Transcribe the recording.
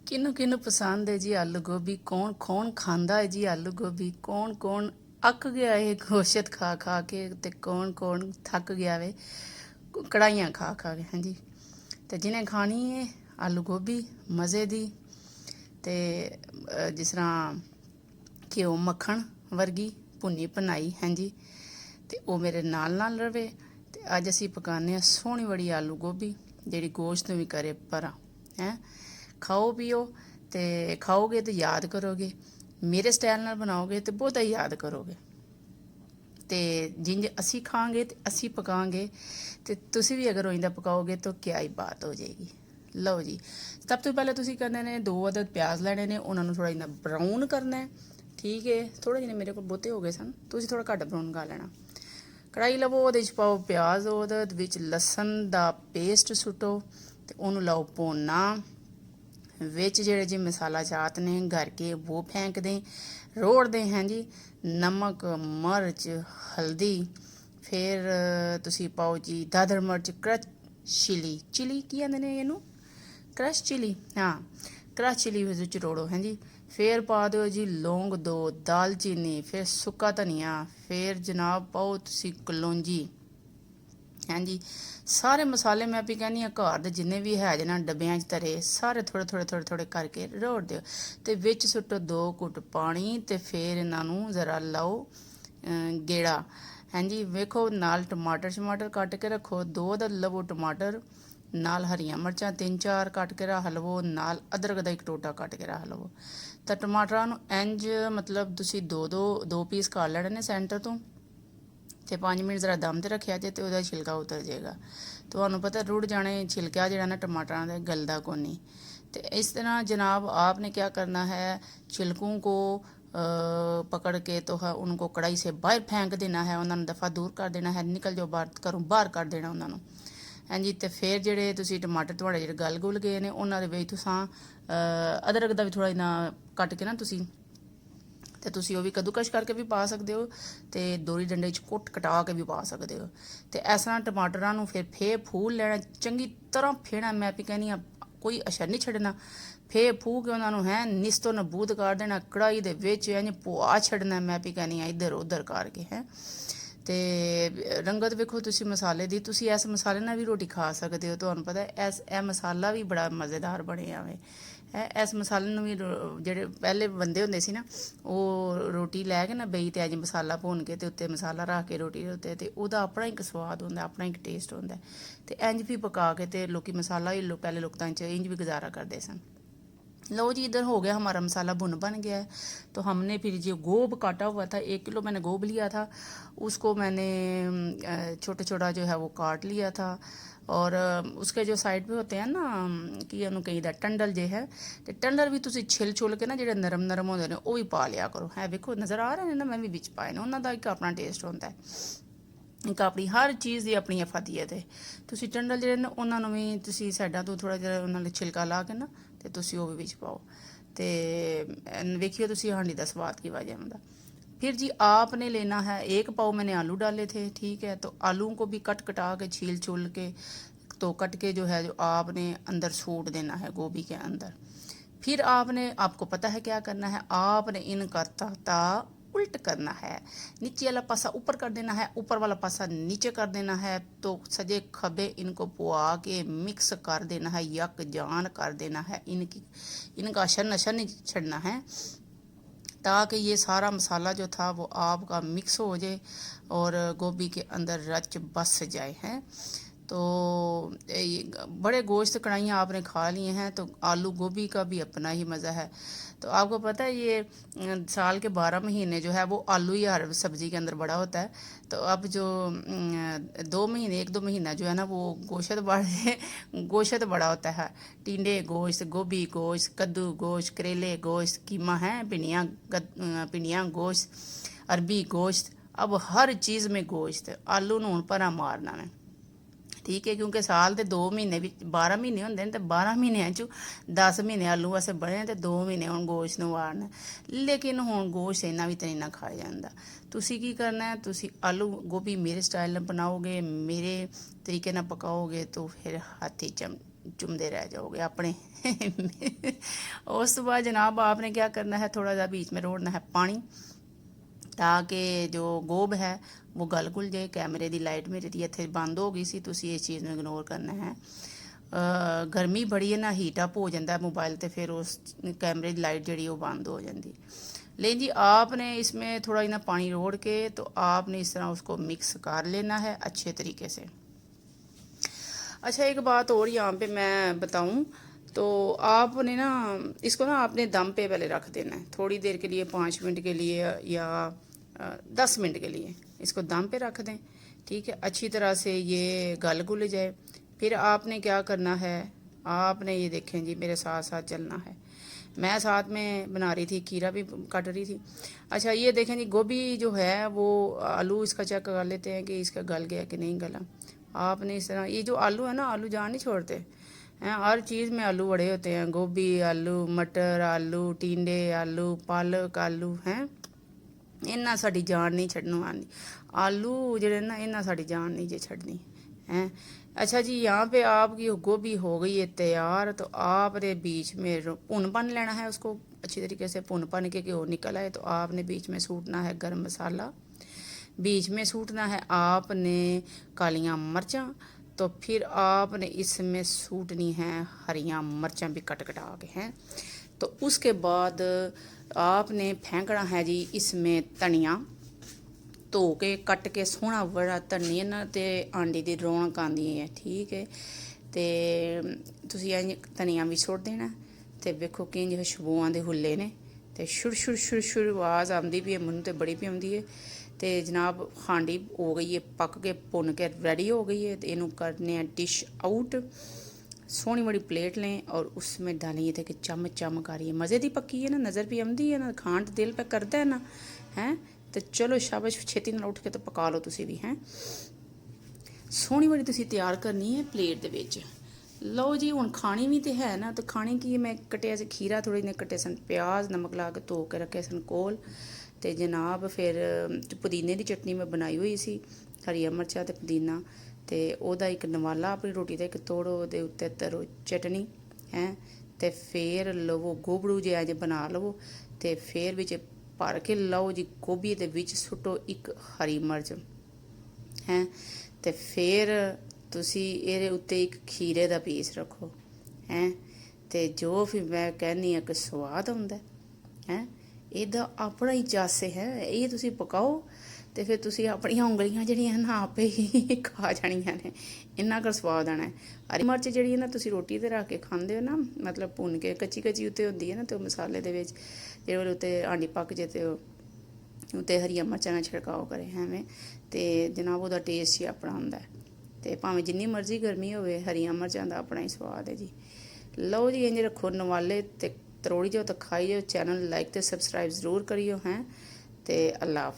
ਕਿਹਨੂੰ ਕਿਹਨੂੰ ਪਸੰਦ ਹੈ ਜੀ ਆਲੂ ਗੋਭੀ? ਕੌਣ ਕੌਣ ਖਾਂਦਾ ਹੈ ਜੀ ਆਲੂ ਗੋਭੀ? ਕੌਣ ਕੌਣ ਅੱਕ ਗਿਆ ਇਹ ਗੋਸ਼ਤ ਖਾ ਖਾ ਕੇ, ਤੇ ਕੌਣ ਕੌਣ ਥੱਕ ਗਿਆ ਵੇ ਕੜਾਈਆਂ ਖਾ ਖਾ ਕੇ। ਹਾਂਜੀ, ਤੇ ਜਿਹਨੇ ਖਾਣੀ ਹੈ ਆਲੂ ਗੋਭੀ ਮਜ਼ੇ ਦੀ, ਤੇ ਜਿਸ ਤਰ੍ਹਾਂ ਘਿਓ ਮੱਖਣ ਵਰਗੀ ਭੁੰਨੀ ਭੁਨਾਈ, ਹਾਂਜੀ, ਤੇ ਉਹ ਮੇਰੇ ਨਾਲ ਨਾਲ ਰਵੇ। ਤੇ ਅੱਜ ਅਸੀਂ ਪਕਾਉਂਦੇ ਹਾਂ ਸੋਹਣੀ ਬੜੀ ਆਲੂ ਗੋਭੀ, ਜਿਹੜੀ ਗੋਸ਼ਤ ਨੂੰ ਵੀ ਕਰੇ ਪਰਾਂ ਹੈ। ਖਾਓ ਪੀਓ, ਤੇ ਖਾਓਗੇ ਤੇ ਯਾਦ ਕਰੋਗੇ, ਮੇਰੇ ਸਟਾਈਲ ਨਾਲ ਬਣਾਓਗੇ ਤੇ ਬਹੁਤਾ ਹੀ ਯਾਦ ਕਰੋਗੇ। ਤੇ ਜਿੰਜ ਅਸੀਂ ਖਾਂਗੇ ਤੇ ਅਸੀਂ ਪਕਾਵਾਂਗੇ, ਤੇ ਤੁਸੀਂ ਵੀ ਅਗਰ ਉਹਦਾ ਪਕਾਓਗੇ ਤਾਂ ਕਿਆ ਹੀ ਬਾਤ ਹੋ ਜਾਏਗੀ। ਲਓ ਜੀ, ਸਭ ਤੋਂ ਪਹਿਲਾਂ ਤੁਸੀਂ ਕਰਨੇ ਨੇ 2 ਅਦਦ ਪਿਆਜ਼ ਲੈਣੇ ਨੇ, ਉਹਨਾਂ ਨੂੰ ਥੋੜ੍ਹਾ ਜਿਹਾ ਬਰਾਊਨ ਕਰਨਾ ਹੈ। ਠੀਕ ਹੈ, ਥੋੜ੍ਹੇ ਜਿਹੇ ਮੇਰੇ ਕੋਲ ਬਹੁਤੇ ਹੋ ਗਏ ਸਨ, ਤੁਸੀਂ ਥੋੜ੍ਹਾ ਘੱਟ ਬਰਾਊਨ ਕਰ ਲੈਣਾ। ਕੜਾਹੀ ਲਵੋ, ਉਹਦੇ 'ਚ ਪਾਓ ਪਿਆਜ਼, ਉਹਦੇ ਵਿੱਚ ਲਸਣ ਦਾ ਪੇਸਟ ਸੁੱਟੋ ਤੇ ਉਹਨੂੰ ਲਾਓ ਭੁੰਨਣਾ। ਵਿੱਚ ਜਿਹੜੇ ਜੀ ਮਸਾਲਾ ਜਾਤ ਨੇ ਘਰ ਕੇ ਉਹ ਫੇਂਕ ਦੇं, ਰੋੜ ਦੇं। ਹਾਂਜੀ, ਨਮਕ ਮਿਰਚ ਹਲਦੀ, ਫਿਰ ਤੁਸੀਂ ਪਾਓ ਜੀ ਦਾਦਰ ਮਿਰਚ, ਕਰਸ਼ ਚਿਲੀ, ਚਿਲੀ ਕੀ ਕਹਿੰਦੇ ਨੇ ਇਹਨੂੰ, ਕਰਸ਼ ਚਿਲੀ, ਹਾਂ ਕਰਸ਼ ਚਿਲੀ ਵਿੱਚ ਰੋੜੋ। ਹਾਂਜੀ, ਫਿਰ ਪਾ ਦਿਓ ਜੀ ਲੌਂਗ 2, ਦਾਲਚੀਨੀ, ਫਿਰ ਸੁੱਕਾ ਧਨੀਆ, ਫਿਰ ਜਨਾਬ ਪਾਓ ਤੁਸੀਂ ਕਲੌਂਜੀ। ਹਾਂਜੀ, ਸਾਰੇ ਮਸਾਲੇ ਮੈਂ ਵੀ ਕਹਿੰਦੀ ਹਾਂ ਘਰ ਦੇ ਜਿੰਨੇ ਵੀ ਹੈ ਨਾ ਡੱਬਿਆਂ 'ਚ ਧਰੇ, ਸਾਰੇ ਥੋੜ੍ਹੇ ਥੋੜ੍ਹੇ ਥੋੜ੍ਹੇ ਥੋੜ੍ਹੇ ਕਰਕੇ ਰੋੜ ਦਿਓ, ਅਤੇ ਵਿੱਚ ਸੁੱਟੋ 2 ਘੁੱਟ ਪਾਣੀ, ਅਤੇ ਫਿਰ ਇਹਨਾਂ ਨੂੰ ਜ਼ਰਾ ਲਾਓ ਗੇੜਾ। ਹਾਂਜੀ, ਵੇਖੋ ਨਾਲ ਟਮਾਟਰ ਕੱਟ ਕੇ ਰੱਖੋ, 2 ਅਦਦ ਲਵੋ ਟਮਾਟਰ, ਨਾਲ ਹਰੀਆਂ ਮਿਰਚਾਂ 3-4 ਕੱਟ ਕੇ ਰੱਖ ਲਵੋ, ਨਾਲ ਅਦਰਕ ਦਾ 1 ਟੋਟਾ ਕੱਟ ਕੇ ਰੱਖ ਲਵੋ। ਤਾਂ ਟਮਾਟਰਾਂ ਨੂੰ ਇੰਝ ਮਤਲਬ ਤੁਸੀਂ 2 ਪੀਸ ਕਰ ਲੈਣੇ ਨੇ ਸੈਂਟਰ ਤੋਂ, ਅਤੇ 5 ਮਿੰਟ ਜ਼ਰਾ ਦਮ 'ਤੇ ਰੱਖਿਆ ਜੇ, ਅਤੇ ਉਹਦਾ ਛਿਲਕਾ ਉਤਰ ਜਾਏਗਾ। ਤੁਹਾਨੂੰ ਪਤਾ ਰੁੜ ਜਾਣੇ ਛਿਲਕਾ ਜਿਹੜਾ ਨਾ ਟਮਾਟਰਾਂ ਦਾ ਗਲਦਾ ਕੋ ਨਹੀਂ। तो इस तरह जनाब आपने क्या करना है, छिलकों को पकड़ के तो उनको कढ़ाई से बाहर फेंक देना है, उन्होंने दफ़ा दूर कर देना है, निकल जाओ बाहर, घरों बाहर कर देना उन्होंने। हाँ जी, तो फिर ਜਿਹੜੇ ਤੁਸੀਂ ਟਮਾਟਰ ਤੁਹਾਡੇ ਜਿਹੜੇ ਗਲ ਗੁਲ ਗਏ ਨੇ ਉਹਨਾਂ ਦੇ ਵਿੱਚ ਤੁਸੀਂ ਅਦਰਕ ਦਾ ਵੀ ਥੋੜ੍ਹਾ ਜਿਹਾ ਕੱਟ ਕੇ ਨਾ ਤੁਸੀਂ ਉਹ ਵੀ ਕੱਦੂਕਸ਼ ਕਰਕੇ ਵੀ ਪਾ ਸਕਦੇ ਹੋ, ਅਤੇ ਦੋਰੀ ਡੰਡੇ 'ਚ ਕਟਾ ਕੇ ਵੀ ਪਾ ਸਕਦੇ ਹੋ। ਅਤੇ ਇਸ ਤਰ੍ਹਾਂ ਟਮਾਟਰਾਂ ਨੂੰ ਫਿਰ ਫੂਲ ਲੈਣਾ, ਚੰਗੀ ਤਰ੍ਹਾਂ ਫੇਣਾ, ਮੈਂ ਵੀ ਕਹਿੰਦੀ ਹਾਂ ਕੋਈ ਅਸਰ ਨਹੀਂ ਛੱਡਣਾ। ਫੂ ਕੇ ਉਹਨਾਂ ਨੂੰ ਨਿਸਤੋਂ ਨਬੂਦ ਕਰ ਦੇਣਾ, ਕੜਾਹੀ ਦੇ ਵਿੱਚ ਪੁਆ ਛੱਡਣਾ, ਮੈਂ ਵੀ ਕਹਿੰਦੀ ਹਾਂ ਇੱਧਰ ਉੱਧਰ ਕਰਕੇ ਅਤੇ ਰੰਗਤ ਵੇਖੋ ਤੁਸੀਂ ਮਸਾਲੇ ਦੀ, ਤੁਸੀਂ ਇਸ ਮਸਾਲੇ ਨਾਲ ਵੀ ਰੋਟੀ ਖਾ ਸਕਦੇ ਹੋ। ਤੁਹਾਨੂੰ ਪਤਾ ਇਹ ਮਸਾਲਾ ਵੀ ਬੜਾ ਮਜ਼ੇਦਾਰ ਬਣਿਆ ਵੇ। ਇਸ ਮਸਾਲੇ ਨੂੰ ਵੀ ਜਿਹੜੇ ਪਹਿਲੇ ਬੰਦੇ ਹੁੰਦੇ ਸੀ ਨਾ, ਉਹ ਰੋਟੀ ਲੈ ਕੇ ਨਾ ਬਈ ਅਤੇ ਅੱਜ ਮਸਾਲਾ ਭੁੰਨ ਕੇ ਅਤੇ ਉੱਤੇ ਮਸਾਲਾ ਰੱਖ ਕੇ ਰੋਟੀ ਦੇ ਉੱਤੇ, ਅਤੇ ਉਹਦਾ ਆਪਣਾ ਇੱਕ ਸਵਾਦ ਹੁੰਦਾ, ਆਪਣਾ ਇੱਕ ਟੇਸਟ ਹੁੰਦਾ। ਅਤੇ ਇੰਝ ਵੀ ਪਕਾ ਕੇ ਅਤੇ ਲੋਕ ਮਸਾਲਾ ਹੀ ਪਹਿਲੇ ਲੋਕਾਂ 'ਚ ਇੰਝ ਵੀ ਗੁਜ਼ਾਰਾ ਕਰਦੇ ਸਨ। लो जी, इधर हो गया हमारा मसाला बन गया है। तो हमने फिर जो गोब काटा हुआ था, 1 किलो मैंने गोब लिया था, उसको मैंने छोटा छोटा जो है वो काट लिया था। और उसके जो साइड पे होते हैं ना कि उन्होंने कहीं दा टंडल जे है, तो टंडल भी तुसी छिल छुल के ना जो नरम नरम होते हैं वो भी पा लिया करो। है देखो नज़र आ रहे हैं ना, मैं भी बिच पाए ने, उन्होंने एक अपना टेस्ट होता है। ਇੱਕ ਆਪਣੀ ਹਰ ਚੀਜ਼ ਦੀ ਆਪਣੀ ਅਫਾਦੀਅਤ ਹੈ। ਤੁਸੀਂ ਟੰਡਲ ਜਿਹੜੇ ਨੇ ਉਹਨਾਂ ਨੂੰ ਵੀ ਤੁਸੀਂ ਸਾਈਡਾਂ ਤੋਂ ਥੋੜ੍ਹਾ ਜਿਹਾ ਉਹਨਾਂ ਨੇ ਛਿਲਕਾ ਲਾ ਕੇ ਨਾ, ਅਤੇ ਤੁਸੀਂ ਉਹ ਵੀ ਵਿੱਚ ਪਾਓ, ਅਤੇ ਵੇਖिए ਤੁਸੀਂ ਹਾਂਡੀ ਦਾ स्वाद की वजह ਹੁੰਦਾ। फिर जी आपने लेना है 1 पाव मैंने आलू डाले थे, ठीक है, तो आलूओं को भी कटा के छील छुल के तो कट के जो है जो आपने अंदर सूट देना है गोभी के अंदर। फिर आपको पता है क्या करना है, आपने इनका तख्ता उल्ट करना है, नीचे वाला पासा ऊपर कर देना है, ऊपर वाला पासा नीचे कर देना है, तो सजे खबे इनको पुआ के मिक्स कर देना है, यकजान कर देना है, इनका अशर नशर नहीं छड़ना है, ताकि ये सारा मसाला जो था वो आपका मिक्स हो जाए और गोभी के अंदर रच बस जाए है। तो बड़े गोश्त कढ़ाइयाँ आपने खा लिए हैं, तो आलू गोभी का भी अपना ही मज़ा है। तो आपको पता है ये साल के 12 महीने जो है वो आलू ही हर सब्ज़ी के अंदर बड़ा होता है। तो अब जो 1-2 महीना जो है ना वो गोश्त बड़ा होता है। टिंडे गोश्त, गोभी गोश्त, कद्दू गोश्त, करेले गोश्त, कीमा है, भिंडियाँ गोश्त, अरबी गोश्त, अब हर चीज़ में गोश्त। आलू नून भरा मारना है, ठीक है, क्योंकि साल के 2 महीने भी 12 महीने होंगे, तो 12 महीनों चो 10 महीने आलू वास्ते बने, तो 2 महीने हम गोश्त नूं वारना। लेकिन हुण गोश्त इन्ना भी तो नहीं ना खाया जाता। तुसी की करना है, तुसी आलू गोभी मेरे स्टाइल नाल बनाओगे, मेरे तरीके नाल पकाओगे, तो फिर हाथी चुमते रह जाओगे अपने। उस तो बाद जनाब आपने क्या करना है, थोड़ा सा बीच में रोड़ना है पानी, ताकि जो गोब है वो गल घुल जाए। कैमरे की लाइट मेरी दी इत्थे बंद हो गई सी, तुसी इस चीज़ में इग्नोर करना है। गर्मी बड़ी है ना, हीट अप हो जाता है मोबाइल, तो फिर उस कैमरे की लाइट जी बंद हो जाती। लेकिन जी आपने इसमें थोड़ा इतना पानी रोड़ के तो आपने इस तरह उसको मिक्स कर लेना है अच्छे तरीके से। अच्छा, एक बात और यहाँ पे मैं बताऊँ, तो आपने ना इसको ना आपने दम पे पहले रख देना है थोड़ी देर के लिए, 5 मिनट के लिए या 10 मिनट के लिए इसको दम पे रख दें। ठीक है, अच्छी तरह से ये गल गुल जाए। फिर आपने क्या करना है, आपने ये देखें जी मेरे साथ साथ चलना है, मैं साथ में बना रही थी, खीरा भी काट रही थी। अच्छा, ये देखें जी गोभी जो है वो आलू इसका चेक कर लेते हैं कि इसका गल गया कि नहीं गला। आपने इस तरह, ये जो आलू है ना, आलू जान नहीं छोड़ते हैं, हर चीज़ में आलू बड़े होते हैं, गोभी आलू, मटर आलू, टिंडे आलू, पालक आलू हैं, इन्ना साड़ी जान नहीं छड्डनों आनी। आलू जेह्ड़े ना इन्ना साड़ी जान नहीं जे छड्डनी हैं। अच्छा जी, यहाँ पे आपकी गोभी हो गई है तैयार, तो आपने बीच में भुन भन लेना है उसको अच्छी तरीके से, भुन भन के घ्यो निकल आए तो आपने बीच में सूटना है गर्म मसाला, बीच में सूटना है आपने कालियाँ मर्चां, तो फिर आपने इसमें सूटनी है हरियाँ मर्चां भी कट कटा के हैं। तो उसके बाद आपने फेंकना है जी इसमें धनिया, धो के कट के सोहना बड़ा धनिया ना, ते आंडी दी रौनक आंदी है। ठीक है, ते तुसी इंज धनिया भी सुट देना, ते वेखो किंज खुशबूआं दे हुल्ले ने, ते छुर छुर छुर छुर आवाज़ आंदी भी है, मैनूं ते बड़ी पई आंदी है। ते जनाब हांडी हो गई है, पक के भुन के रेडी हो गई है, तो इनू करने हैं डिश आउट। सोहनी बड़ी प्लेट लें और उसमें डालिए थे कि चम चम करिए, मज़े दी पक्की है ना, नज़र भी आंदी है ना, खाण ते दिल पे करदा है ना, हैं। तो चलो शाबाश, छेती नाल उठ के तो पका लो तुसी भी, हैं। सोहनी बड़ी तुसी तैयार करनी है प्लेट दे विच। लो जी, हुण खानी भी तो है ना, तो खाने की मैं कट्टिया से खीरा, थोड़े ने कट्टे सन प्याज, नमक ला के धो के रखे सन कोल, ते जनाब फिर पुदीने की चटनी मैं बनाई हुई सी, हरिया मिर्चां ते पुदीना, ते ओहदा एक नवाला अपनी रोटी का एक तोड़ो, ओहदे उत्ते धरो चटनी, हैं। ते फिर लवो गोबड़ू जे अज बना लवो, ते फिर बिच भर के लाओ जी गोभी, दे विच सुट्टो एक हरी मिर्च, हैं। ते फिर तुसी ਇਹਦੇ ਉੱਤੇ ਇੱਕ ਖੀਰੇ ਦਾ ਪੀਸ ਰੱਖੋ, हैं। ਤੇ ਜੋ ਫਿਰ ਮੈਂ ਕਹਿੰਦੀ ਆ ਕਿ ਸਵਾਦ ਆਉਂਦਾ ਹੈ, ਇਹਦਾ ਆਪਣਾ ਹੀ ਚਾਸੇ ਹੈ। ਇਹ ਤੁਸੀਂ ਪਕਾਓ ਤੇ ਫਿਰ ਤੁਸੀਂ ਆਪਣੀਆਂ ਉਂਗਲੀਆਂ ਜਿਹੜੀਆਂ ਨਾ ਆਪੇ ਹੀ ਖਾ ਜਾਣੀਆਂ ਨੇ, ਇੰਨਾ ਕੁ ਸਵਾਦ ਆਣਾ ਹੈ। ਹਰੀ ਮਿਰਚ ਜਿਹੜੀ ਹੈ ਨਾ, ਤੁਸੀਂ ਰੋਟੀ ਤੇ ਰੱਖ ਕੇ ਖਾਂਦੇ ਹੋ ਨਾ, ਮਤਲਬ ਭੁੰਨ ਕੇ ਕੱਚੀ ਕੱਚੀ ਉੱਤੇ ਹੁੰਦੀ ਹੈ ਨਾ, ਤੇ ਉਹ ਮਸਾਲੇ ਦੇ ਵਿੱਚ ਜਿਹੜੇ ਉੱਤੇ ਆਂਡੀ ਪੱਕ ਜੇ ਤੇ ਉੱਤੇ ਹਰੀਆਂ ਮਿਰਚਾਂ ਨਾਲ ਛਿੜਕਾਓ ਕਰੇ ਐਵੇਂ, ਤੇ ਜਨਾਬ ਉਹਦਾ ਟੇਸਟ ਹੀ ਆਪਣਾ ਹੁੰਦਾ ਹੈ। ਤੇ ਭਾਵੇਂ ਜਿੰਨੀ ਮਰਜ਼ੀ ਗਰਮੀ ਹੋਵੇ, ਹਰੀਆਂ ਮਿਰਚਾਂ ਦਾ ਆਪਣਾ ਹੀ ਸਵਾਦ ਹੈ ਜੀ। ਲਓ ਜੀ, ਇੰਜ ਰੱਖੋ ਨਵਾਲੇ ਤੇ ਤਰੋੜੀ ਜਾਓ ਤਾਂ ਖਾਈ ਜਾਓ। ਚੈਨਲ ਲਾਈਕ ਤੇ ਸਬਸਕ੍ਰਾਈਬ ਜ਼ਰੂਰ ਕਰਿਓ, हैं। ਤੇ ਅੱਲਾ ਹਾਫਿਜ਼।